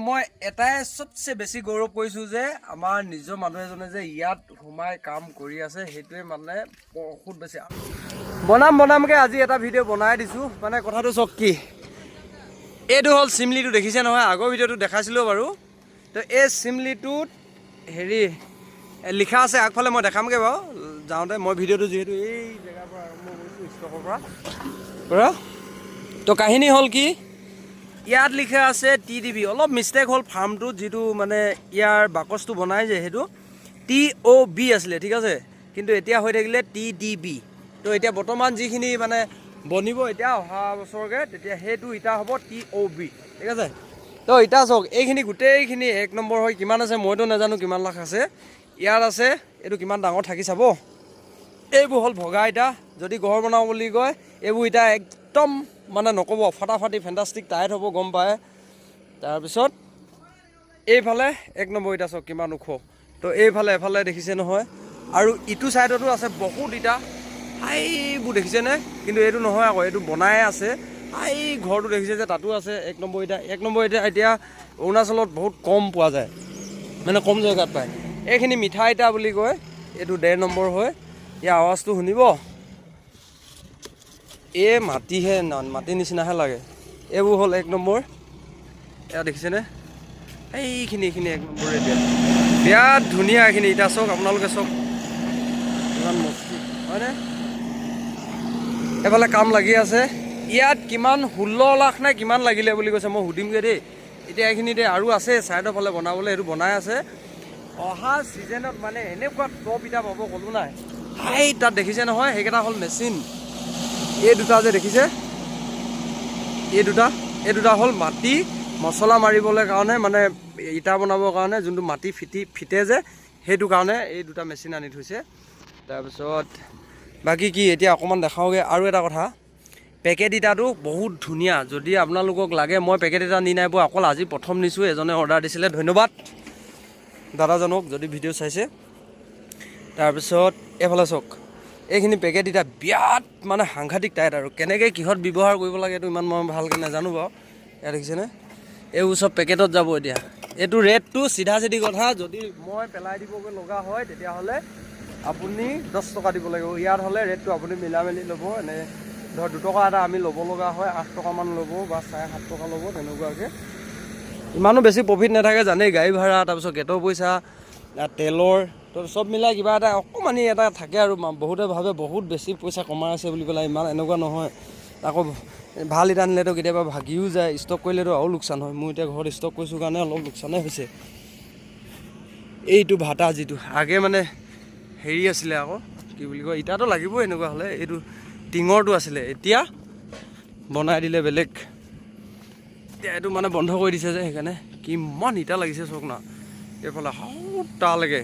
মই এটাই সবচে বেছি গৌৰৱ কৰিছোঁ যে আমাৰ নিজৰ মানুহ এজনে যে ইয়াত সোমাই কাম কৰি আছে সেইটোৱে মানে বহুত বেছি বনামকৈ আজি এটা ভিডিঅ' বনাই দিছোঁ। মানে কথাটো চক কি এইটো হ'ল চিমলিটো দেখিছে নহয়, আগৰ ভিডিঅ'টো দেখাইছিলোঁ বাৰু। তো এই চিমলিটোত হেৰি লিখা আছে আগফালে, মই দেখামগৈ বাৰু যাওঁতে। মই ভিডিঅ'টো যিহেতু এই জেগাৰ পৰা আৰম্ভ কৰিছোঁ, ষ্টকৰ পৰা। তো কাহিনী হ'ল কি, ইয়াত লিখা আছে TDB। অলপ মিষ্টেক হ'ল ফাৰ্মটোত, যিটো মানে ইয়াৰ বাকচটো বনাই যে সেইটো TOB আছিলে, ঠিক আছে। কিন্তু এতিয়া হৈ থাকিলে TDB। তো এতিয়া বৰ্তমান যিখিনি মানে বনিব এতিয়া অহা বছৰকৈ, তেতিয়া সেইটো ইটা হ'ব TOB, ঠিক আছে। তো ইটা চাওক, এইখিনি গোটেইখিনি 1 নম্বৰ হয়। কিমান আছে মইতো নাজানো, কিমান লাখ আছে ইয়াত আছে। এইটো কিমান ডাঙৰ থাকি চাব। এইবোৰ হ'ল ভগা ইটা। যদি ঘৰ বনাওঁ বুলি কয় এইবোৰ ইটা একদম মানে নক'ব, ফাটাফাটি ফেণ্টাষ্টিক টাইট হ'ব, গম পায়। তাৰপিছত এইফালে 1 নম্বৰ ইটা চাওক কিমান ওখ। তো এফালে দেখিছে নহয়, আৰু ইটো ছাইডতো আছে বহুত ইটা। এইবোৰ দেখিছেনে? কিন্তু এইটো নহয় আকৌ, এইটো বনাই আছে। এই ঘৰটো দেখিছে যে, তাতো আছে 1 নম্বৰ ইটা। 1 নম্বৰ ইটা এতিয়া অৰুণাচলত বহুত কম পোৱা যায়, মানে কম জেগাত পায়। এইখিনি মিঠা ইটা বুলি কয়, এইটো 1.5 নম্বৰ হয়। ইয়াৰ আৱাজটো শুনিব, এই মাটিহে, মাটিৰ নিচিনাহে লাগে। এইবোৰ হ'ল 1 নম্বৰ। এয়া দেখিছেনে? এইখিনি 1 নম্বৰ এতিয়া বিৰাট ধুনীয়া। এইখিনি ইটা চাওক, আপোনালোকে চাওক ইমান মস্তি হয়নে? এইফালে কাম লাগি আছে। ইয়াত কিমান 16 লাখ নে কিমান লাগিলে বুলি কৈছে, মই সুধিমগৈ দেই। এতিয়া এইখিনিতে আৰু আছে ছাইডৰ ফালে বনাবলৈ, সেইটো বনাই আছে। অহা ছিজনত মানে এনেকুৱা টপ ইটা পাব, ক'লো নাই। তাত দেখিছে নহয়, সেইকেইটা হ'ল মেচিন। এই দুটা যে দেখিছে, এই দুটা হ'ল মাটি মছলা মাৰিবলৈ কাৰণে, মানে ইটা বনাবৰ কাৰণে যোনটো মাটি ফিটে যে, সেইটো কাৰণে এই দুটা মেচিন আনি থৈছে। তাৰপিছত বাকী কি এতিয়া অকণমান দেখাওঁগৈ। আৰু এটা কথা, পেকেট ইটাটো বহুত ধুনীয়া। যদি আপোনালোকক লাগে, মই পেকেট ইটা নি নাই পোৱা, অকল আজি প্ৰথম নিছোঁ। এজনে অৰ্ডাৰ দিছিলে, ধন্যবাদ দাদাজনক যদি ভিডিঅ' চাইছে। তাৰপিছত এইফালে চাওক, এইখিনি পেকেট ইটা বিৰাট মানে সাংঘাতিক টাইট। আৰু কেনেকৈ কিহত ব্যৱহাৰ কৰিব লাগে এইটো ইমান মই ভালকৈ নাজানো বাৰু। ইয়াত দেখিছেনে? এইবোৰ চব পেকেটত যাব এতিয়া। এইটো ৰেটটো চিধা কথা, যদি মই পেলাই দিবগৈ লগা হয় তেতিয়াহ'লে আপুনি 10 টকা দিব লাগিব। ইয়াত হ'লে ৰেটটো আপুনি মিলা মেলি ল'ব। এনে ধৰ 2 টকা এটা আমি ল'ব লগা হয়, 8 টকামান ল'ব বা 7.5 টকা ল'ব, তেনেকুৱাকৈ। ইমানো বেছি প্ৰফিট নাথাকে জানেই, গাড়ী ভাড়া, তাৰপিছত গেটৰ পইচা, তেলৰ, তো চব মিলাই কিবা এটা অকণমানি এটা থাকে। আৰু বহুতে ভাবে বহুত বেছি পইচা কমাই আছে বুলি পেলাই, ইমান এনেকুৱা নহয়। আকৌ ভাল ইটা আনিলেতো কেতিয়াবা ভাগিও যায়, ষ্টক কৰিলেতো আৰু লোকচান হয়। মোৰ এতিয়া ঘৰত ষ্টক কৰিছোঁ কাৰণে অলপ লোকচানেই হৈছে। এইটো ভাটা যিটো আগে মানে হেৰি আছিলে, আকৌ কি বুলি কয়, ইটাটো লাগিবই এনেকুৱা হ'লে। এইটো টিঙৰটো আছিলে, এতিয়া বনাই দিলে বেলেগ। এতিয়া এইটো মানে বন্ধ কৰি দিছে যে, সেইকাৰণে কিমান ইটা লাগিছে চাওক না। এইফালে তালৈকে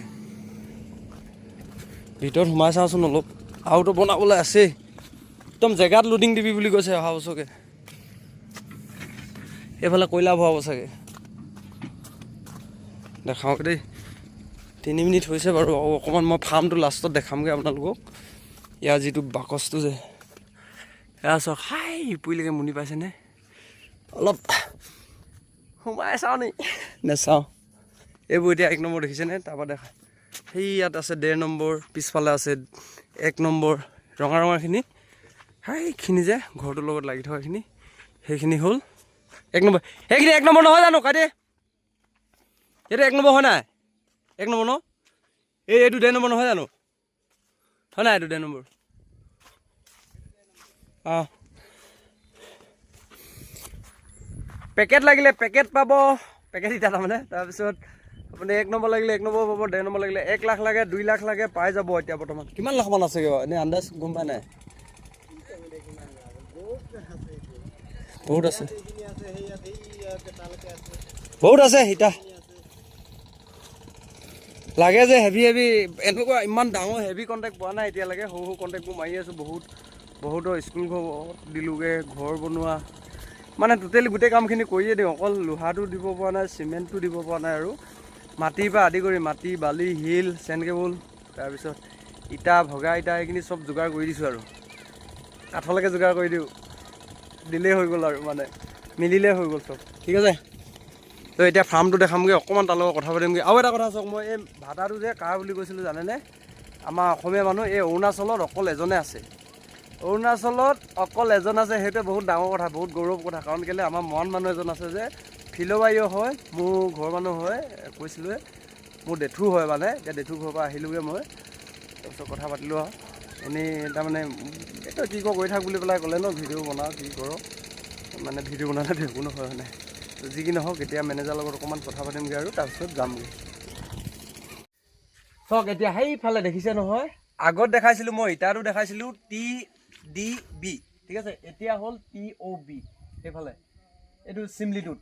ভিতৰত সোমাই চাওঁচোন অলপ, আৰুতো বনাবলৈ আছেই। একদম জেগাত লোডিং দিবি বুলি কৈছে অহা বছৰকৈ। এইফালে কয়লা ভৰাব চাগে, দেখাওক দেই। 3 মিনিট হৈছে বাৰু, আৰু অকণমান মই ফাৰ্মটো লাষ্টত দেখামগৈ আপোনালোকক। ইয়াৰ যিটো বাকচটো যে, এয়া চাওক, ইপুৰিলৈকে মুনি পাইছেনে? অলপ সোমাই চাওঁ নি? নেচাওঁ। এইবোৰ এতিয়া 1 নম্বৰ দেখিছেনে? তাৰপৰা দেখা, সেই ইয়াত আছে 1.5 নম্বৰ, পিছফালে আছে 1 নম্বৰ। ৰঙাখিনি, সেইখিনি যে ঘৰটোৰ লগত লাগি থকাখিনি, সেইখিনি হ'ল 1 নম্বৰ। সেইখিনি 1 নম্বৰ নহয় জানো? কাইদে এইটো 1 নম্বৰ হয় নাই? 1 নম্বৰ ন? এইটো 1.5 নম্বৰ নহয় জানো? হয় নাই? এইটো 1.5 নম্বৰ। অঁ, পেকেট লাগিলে পেকেট পাব, পেকেট ইটা তাৰমানে। তাৰপিছত আপুনি 1 নম্বৰ লাগিলে 1 নম্বৰ পাব, 1.5 নম্বৰ লাগিলে 1 লাখ লাগে, 2 লাখ লাগে, পাই যাব। এতিয়া বৰ্তমান কিমান লাখমান আছেগৈ বাৰু এনেই আন্দাজ গম পাই নাই? বহুত আছে, বহুত আছে ইটা। লাগে যে হেভি এনেকুৱা ইমান ডাঙৰ হেভি কণ্টেক্ট পোৱা নাই এতিয়ালৈকে। সৰু কণ্টেক্টবোৰ মাৰি আছোঁ। বহুতৰ স্কুল ঘৰ দিলোঁগৈ, ঘৰ বনোৱা, মানে টোটেলি গোটেই কামখিনি কৰিয়ে দিওঁ। অকল লোহাটো দিব পৰা নাই, চিমেণ্টটো দিব পৰা নাই। আৰু মাটিৰ পৰা আদি কৰি মাটি, বালি, শিল, চেণ্ড কেবুল, তাৰপিছত ইটা, ভগা ইটা, এইখিনি চব যোগাৰ কৰি দিছোঁ। আৰু কাঠলৈকে যোগাৰ কৰি দিলেই হৈ গ'ল, আৰু মানে মিলিলেই হৈ গ'ল চব, ঠিক আছে। তো এতিয়া ফাৰ্মটো দেখামগৈ, অকণমান তাৰ লগত কথা পাতিমগৈ। আৰু এটা কথা চাওক, মই এই ভাটাটো যে কাৰ বুলি কৈছিলোঁ জানেনে? আমাৰ অসমীয়া মানুহ এই অৰুণাচলত অকল এজনে আছে। অৰুণাচলত অকল এজন আছে, সেইটোৱে বহুত ডাঙৰ কথা, বহুত গৌৰৱ কথা। কাৰণ কেলৈ আমাৰ মৰাণ মানুহ এজন আছে যে ফিলবাৰীও হয়, মোৰ ঘৰৰ মানুহ হয়, কৈছিলোঁৱে মোৰ জেঠু হয় মানে। এতিয়া জেঠু ঘৰৰ পৰা আহিলোঁগৈ মই, তাৰপিছত কথা পাতিলোঁ আৰু এনেই তাৰমানে এইটো কি কৰি থাক বুলি পেলাই ক'লে ন, ভিডিঅ' বনাওঁ কি কৰোঁ, মানে ভিডিঅ' বনালে একো নহয় মানে। যি কি নহওক, এতিয়া মেনেজাৰৰ লগত অকণমান কথা পাতিমগৈ আৰু তাৰপিছত যামগৈ। চাওক এতিয়া সেইফালে দেখিছে নহয়, আগত দেখাইছিলোঁ মই ইটাটো দেখাইছিলোঁ TDB, ঠিক আছে। এতিয়া হ'ল TOB সেইফালে, এইটো চিমলিটোত।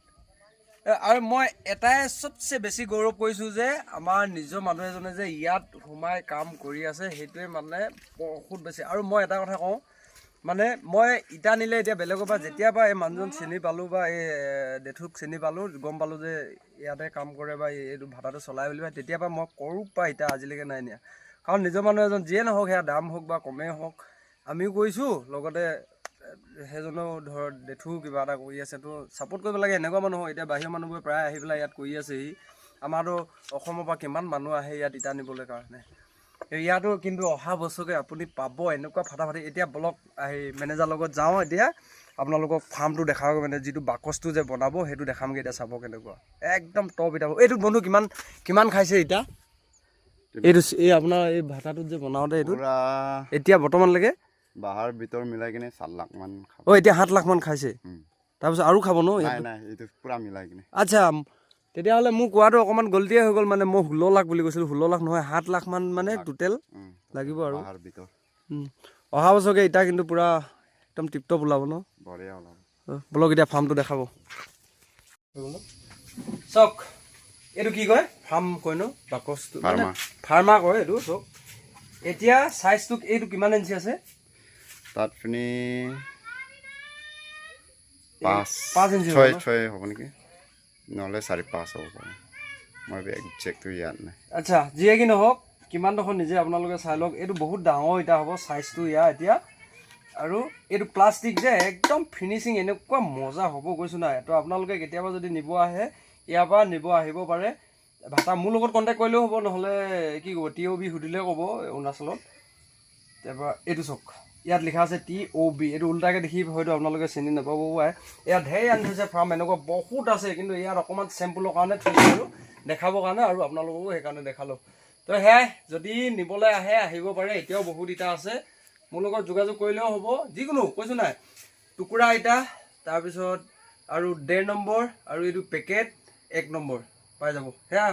আৰু মই এটাই চবচে বেছি গৌৰৱ কৰিছোঁ যে আমাৰ নিজৰ মানুহ এজনে যে ইয়াত সোমাই কাম কৰি আছে, সেইটোৱে মানে বহুত বেছি। আৰু মই এটা কথা কওঁ, মানে মই ইটা নিলে এতিয়া বেলেগৰ পৰা যেতিয়াৰ পৰা এই মানুহজন চিনি পালোঁ বা এই জেঠুক চিনি পালোঁ, গম পালোঁ যে ইয়াতে কাম কৰে বা এইটো ভাটাটো চলাই বুলি পাই, তেতিয়াৰ পৰা মই কৰোঁ পৰা ইটা আজিলৈকে নাই নিয়া। কাৰণ নিজৰ মানুহ এজন যিয়ে নহওক, সেয়া দাম হওক বা কমেই হওক, আমিও কৰিছোঁ, লগতে সেইজনেও ধৰ জেঠু কিবা এটা কৰি আছে, তো ছাপোৰ্ট কৰিব লাগে। এনেকুৱা মানুহ এতিয়া বাহিৰৰ মানুহবোৰে প্ৰায় আহি পেলাই ইয়াত কৰি আছেহি। আমাৰতো অসমৰ পৰা কিমান মানুহ আহে ইয়াত ইটা নিবলৈ কাৰণে। ইয়াতো কিন্তু অহা বছৰকে আপুনি পাব এনেকুৱা ফাটাফাটি। এতিয়া বলক আহি মেনেজাৰৰ লগত যাওঁ, এতিয়া আপোনালোকক ফাৰ্মটো দেখাব, মানে যিটো বাকচটো যে বনাব সেইটো দেখামগৈ। এতিয়া চাব কেনেকুৱা একদম টপ ইটা। এইটো বন্ধু কিমান খাইছে ইটা? এইটো এই আপোনাৰ এই ভাটাটোত যে বনাওঁতে এইটো এতিয়া বৰ্তমানলৈকে বাহাৰ ভিতৰ মিলাই কিনে 7 লাখ মান খাব। এতিয়া 7 লাখ মান খাইছে, তাৰপিছত আৰু খাব ন? নাই এইটো পুৰা মিলাই কিনে। আচ্ছা, তেতিয়াহ'লে মোৰ কোৱাটো অকণমান গলতিয়ে হৈ গ'ল। মানে মই 16 লাখ বুলি কৈছিলোঁ, 16 লাখ নহয় 7 লাখ মান মানে টোটেল লাগিব আৰু। অহা বছৰকে ইটা কিন্তু পূৰা একদম টিপটপ ওলাব ন? বঢ়িয়া ওলাব। বলক এতিয়া ফাৰ্মটো দেখাব। চাওক এইটো কি কয়, ফাৰ্ম কয় ন, বাকচটো ফাৰ্মা কয় এইটো। চাওক এতিয়া চাইজটো এইটো কিমান ইঞ্চি আছে? তাত আপুনি 5 ইঞ্চি 6 হ'ব নেকি, নহ'লে 4.5 হ'ব পাৰে, মই একজেক্টটো ইয়াত নাই। আচ্ছা, যিয়ে কি নহওক, কিমানডোখৰ নিজে আপোনালোকে চাই লওক। এইটো বহুত ডাঙৰ ইটা হ'ব চাইজটো ইয়াৰ এতিয়া। আৰু এইটো প্লাষ্টিক যে একদম ফিনিচিং এনেকুৱা মজা হ'ব কৈছোঁ নাই। তো আপোনালোকে কেতিয়াবা যদি নিব আহে, ইয়াৰ পৰা নিব আহিব পাৰে। ভাটা মোৰ লগত কণ্টেক্ট কৰিলেও হ'ব, নহ'লে কি ক'ব TOB সুধিলেও ক'ব অৰুণাচলত। তাৰপৰা এইটো চাওক, ইয়াত লিখা আছে TOB, এইটো উল্টাকৈ দেখি হয়তো আপোনালোকে চিনি নাপাব পাৰে। ইয়াত ঢেৰ আনি থৈছে ফাৰ্ম, এনেকুৱা বহুত আছে, কিন্তু ইয়াত অকণমান চেম্পুলৰ কাৰণে থৈছে আৰু দেখাবৰ কাৰণে, আৰু আপোনালোককো সেইকাৰণে দেখালোঁ। তো সেয়াই, যদি নিবলৈ আহে আহিব পাৰে, এতিয়াও বহুত ইটা আছে। মোৰ লগত যোগাযোগ কৰিলেও হ'ব, যিকোনো কৈছোঁ নাই, টুকুৰা ইটা, তাৰপিছত আৰু 1.5 নম্বৰ, আৰু এইটো পেকেট 1 নম্বৰ পাই যাব। সেয়া